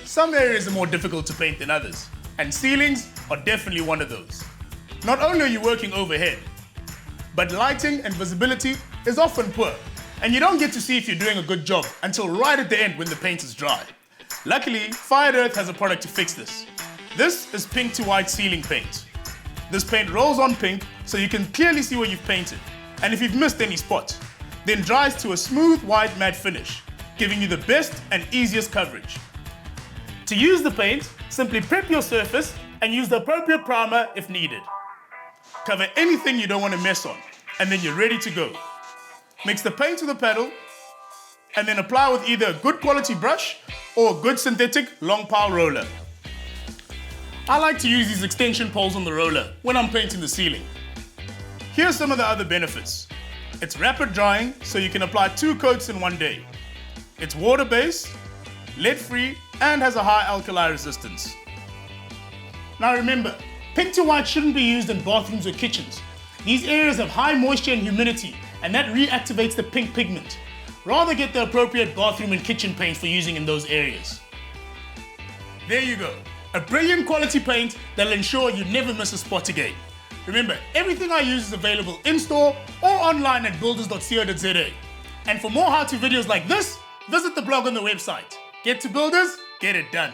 Some areas are more difficult to paint than others, and ceilings are definitely one of those. Not only are you working overhead, but lighting and visibility is often poor, and you don't get to see if you're doing a good job until right at the end when the paint is dry. Luckily, Fired Earth has a product to fix this. This is pink to white ceiling paint. This paint rolls on pink so you can clearly see where you've painted, and if you've missed any spots, then dries to a smooth white matte finish, giving you the best and easiest coverage. To use the paint, simply prep your surface and use the appropriate primer if needed. Cover anything you don't want to mess on, and then you're ready to go. Mix the paint with the paddle, and then apply with either a good quality brush or a good synthetic long pile roller. I like to use these extension poles on the roller when I'm painting the ceiling. Here's some of the other benefits. It's rapid drying, so you can apply 2 coats in one day. It's water-based, lead-free, and has a high alkali resistance. Now remember, pink to white shouldn't be used in bathrooms or kitchens. These areas have high moisture and humidity, and that reactivates the pink pigment. Rather get the appropriate bathroom and kitchen paint for using in those areas. There you go, a brilliant quality paint that'll ensure you never miss a spot again. Remember, everything I use is available in-store or online at builders.co.za. And for more how-to videos like this, visit the blog on the website. Get to Builders, get it done.